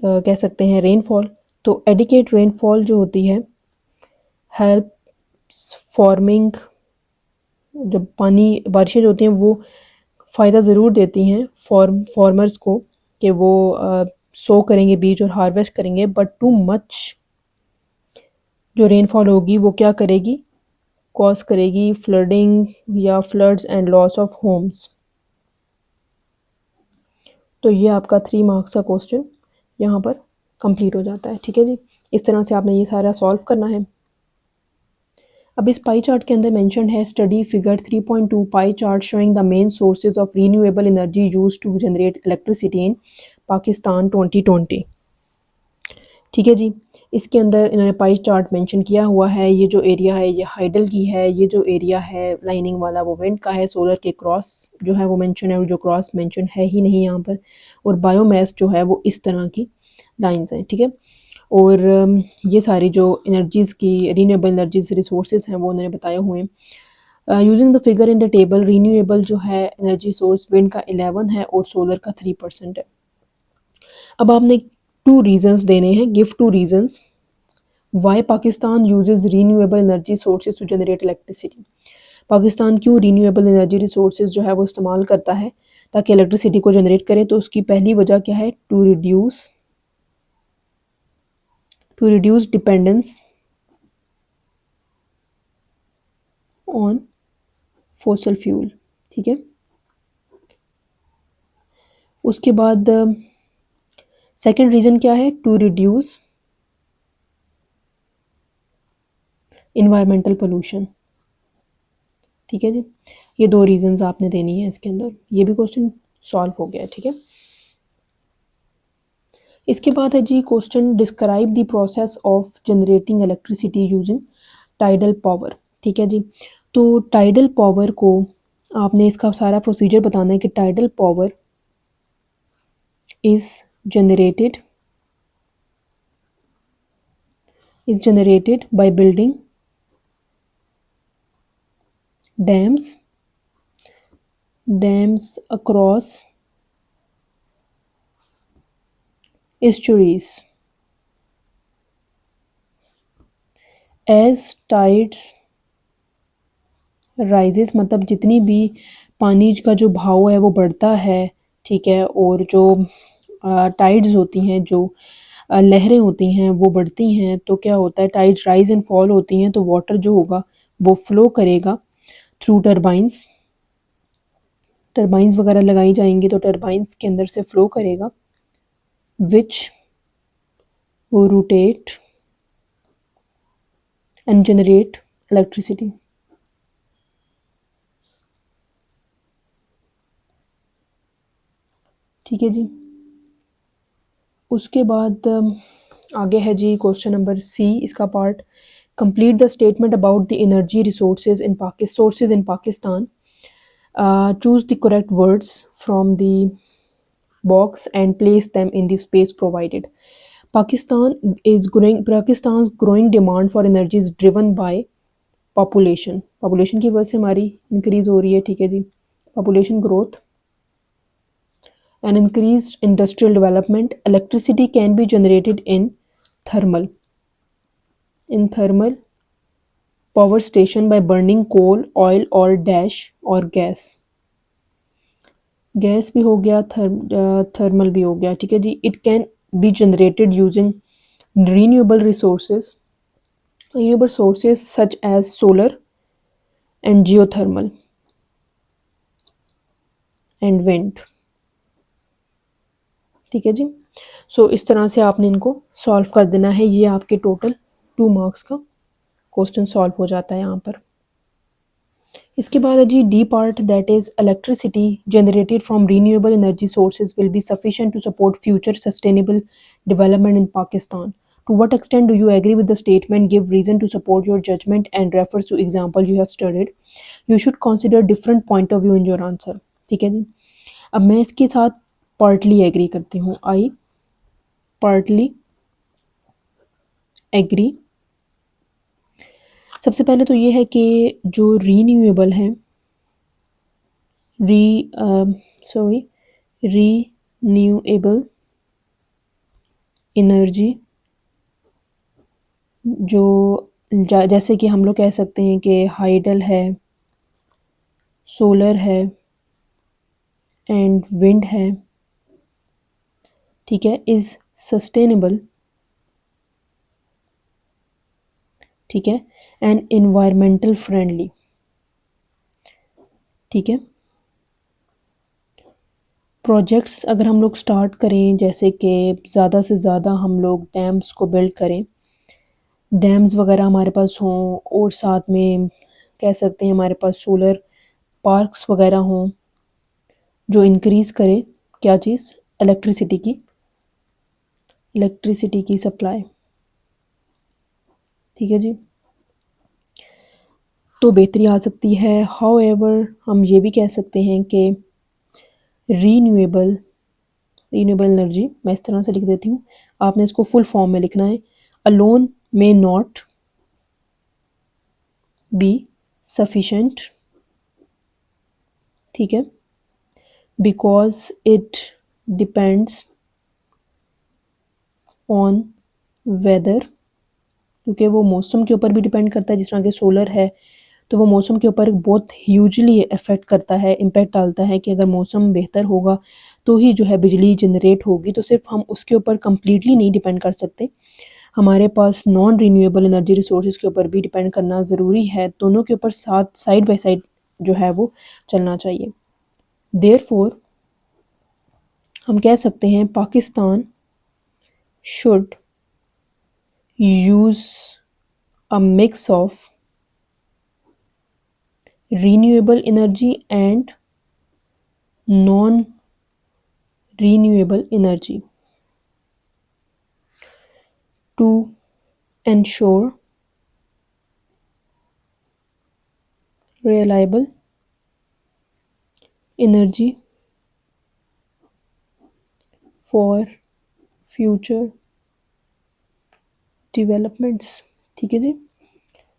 Speaker 1: कह सकते हैं रेनफॉल। तो एडिकेट रेनफॉल जो होती है हेल्प फॉर्मिंग, जब पानी बारिशें जो होती हैं वो फ़ायदा ज़रूर देती हैं फार्मर्स को कि वो सो करेंगे बीज और हार्वेस्ट करेंगे, बट टू मच जो रेनफॉल होगी वो क्या करेगी, कॉज करेगी फ्लडिंग या floods and loss of homes. तो ये आपका 3 मार्क्स का क्वेश्चन यहाँ पर कंप्लीट हो जाता है। ठीक है जी, इस तरह से आपने ये सारा सॉल्व करना है। अब इस पाई चार्ट के अंदर मेंशन है study figure 3.2 pie chart showing the main sources of renewable energy used to generate electricity in Pakistan 2020। ठीक है जी, इसके अंदर इन्होंने पाई चार्ट मेंशन किया हुआ है। ये जो एरिया है ये हाइडल की है, ये जो एरिया है लाइनिंग वाला वो विंड का है, सोलर के क्रॉस जो है वो मेंशन है और जो क्रॉस मेंशन है ही नहीं यहाँ पर, और बायोमास जो है वो इस तरह की लाइंस हैं, ठीक है। और ये सारी जो एनर्जीज़ की रीन्यूएबल एनर्जीज रिसोर्सेज हैं वो उन्होंने बताए हुए हैं। Using the figure in the table, renewable जो है एनर्जी सोर्स विंड का 11 है और सोलर का 3% है। अब आपने 2 रीजंस देने हैं, give 2 reasons why Pakistan uses renewable energy sources to generate electricity. Pakistan क्यों रीन्यूएबल एनर्जी रिसोर्सेज जो है वो इस्तेमाल करता है ताकि इलेक्ट्रिसिटी को जनरेट करे। तो उसकी पहली वजह क्या है, to reduce dependence on fossil fuel, ठीक है। उसके बाद सेकंड रीज़न क्या है, टू रिड्यूस इन्वायरमेंटल पोल्यूशन, ठीक है जी। ये 2 रीजंस आपने देनी है इसके अंदर। ये भी क्वेश्चन सॉल्व हो गया है, ठीक है। इसके बाद है जी question, describe the process of generating electricity using tidal power, ठीक है जी। तो टाइडल पावर को आपने इसका सारा प्रोसीजर बताना है कि tidal power is generated by building dams across estuaries as tides rises, मतलब जितनी भी पानी का जो भाव है वो बढ़ता है, ठीक है, और जो टाइड्स होती हैं, जो लहरें होती हैं वो बढ़ती हैं, तो क्या होता है, टाइड्स राइज एंड फॉल होती हैं, तो वाटर जो होगा वो फ्लो करेगा थ्रू टर्बाइंस वगैरह लगाई जाएंगी, तो टर्बाइंस के अंदर से फ्लो करेगा, विच वो रोटेट एंड जनरेट इलेक्ट्रिसिटी, ठीक है जी। उसके बाद आगे है जी क्वेश्चन नंबर सी, इसका part, complete the statement about the energy resources in Pakistan, choose the correct words from the box and place them in the space provided. Pakistan's growing demand for energy is driven by population की वजह से हमारी increase हो रही है, ठीक है जी, population growth and increased industrial development. Electricity can be generated in thermal power station by burning coal, oil or dash or gas. Gas भी हो गया, थर्मल भी हो गया, ठीक है जी। It can be generated using renewable sources such as solar and geothermal and wind, ठीक है जी। सो इस तरह से आपने इनको सॉल्व कर देना है। ये आपके टोटल 2 मार्क्स का क्वेश्चन सॉल्व हो जाता है यहाँ पर। इसके बाद है जी D part, that is electricity generated from renewable energy sources will be sufficient to support future sustainable development in Pakistan. To what extent do you agree with the statement? Give reason to support your judgment and refers to example you have studied. You should consider different point of view in your answer, ठीक है जी। अब मैं इसके साथ partly agree करती हूँ, I partly agree। सबसे पहले तो ये है कि जो रीन्यूएबल है, रीन्यूएबल एनर्जी जो जैसे कि हम लोग कह सकते हैं कि हाइडल है, सोलर है एंड विंड है, ठीक है, इज़ सस्टेनेबल, ठीक है, एंड एनवायरमेंटल फ्रेंडली, ठीक है। प्रोजेक्ट्स अगर हम लोग स्टार्ट करें, जैसे कि ज़्यादा से ज़्यादा हम लोग डैम्स को बिल्ड करें, डैम्स वगैरह हमारे पास हों, और साथ में कह सकते हैं हमारे पास सोलर पार्क्स वगैरह हों, जो इंक्रीज़ करे क्या चीज़, इलेक्ट्रिसिटी की सप्लाई, ठीक है जी। तो बेहतरी आ सकती है। हाउएवर हम ये भी कह सकते हैं कि रीन्यूएबल एनर्जी, मैं इस तरह से लिख देती हूँ, आपने इसको फुल फॉर्म में लिखना है। Alone may not be sufficient, ठीक है, because it depends on whether, क्योंकि वो मौसम के ऊपर भी डिपेंड करता है। जिस तरह के सोलर है तो वो मौसम के ऊपर बहुत ह्यूजली इफ़ेक्ट करता है, इम्पैक्ट डालता है कि अगर मौसम बेहतर होगा तो ही जो है बिजली जनरेट होगी। तो सिर्फ हम उसके ऊपर कम्प्लीटली नहीं डिपेंड कर सकते, हमारे पास नॉन रीन्यूएबल एनर्जी रिसोर्सेज के ऊपर भी डिपेंड करना ज़रूरी है। दोनों के ऊपर साथ साइड बाय साइड जो है वो चलना चाहिए। देयरफॉर हम कह सकते हैं Pakistan should use a mix of renewable energy and non-renewable energy to ensure reliable energy for future developments। ठीक है जी।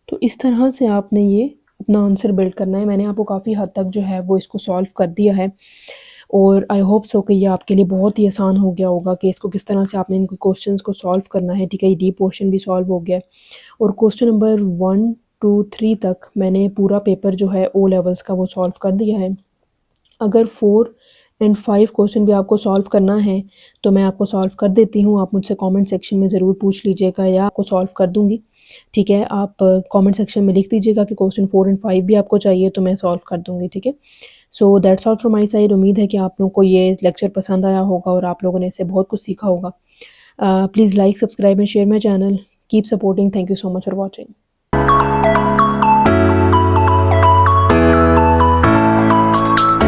Speaker 1: तो इस तरह से आपने ये अपना आंसर बिल्ड करना है। मैंने आपको काफ़ी हद तक जो है वो इसको सॉल्व कर दिया है और आई होप सो कि ये आपके लिए बहुत ही आसान हो गया होगा कि इसको किस तरह से आपने इन क्वेश्चंस को सॉल्व करना है। ठीक है, ये डी पोर्शन भी सॉल्व हो गया है और क्वेश्चन नंबर 1 2 3 तक मैंने पूरा पेपर जो है ओ लेवल्स का वो सॉल्व कर दिया है। अगर 4 एंड 5 क्वेश्चन भी आपको सॉल्व करना है तो मैं आपको सॉल्व कर देती हूँ। आप मुझसे कमेंट सेक्शन में ज़रूर पूछ लीजिएगा या आपको सॉल्व कर दूँगी। ठीक है, आप कमेंट सेक्शन में लिख दीजिएगा कि क्वेश्चन 4 एंड 5 भी आपको चाहिए तो मैं सॉल्व कर दूँगी। ठीक है, so that's all from my side. उम्मीद है कि आप लोगों को ये लेक्चर पसंद आया होगा और आप लोगों ने इससे बहुत कुछ सीखा होगा। Please like, subscribe and share my channel. Keep supporting. Thank you so much for watching.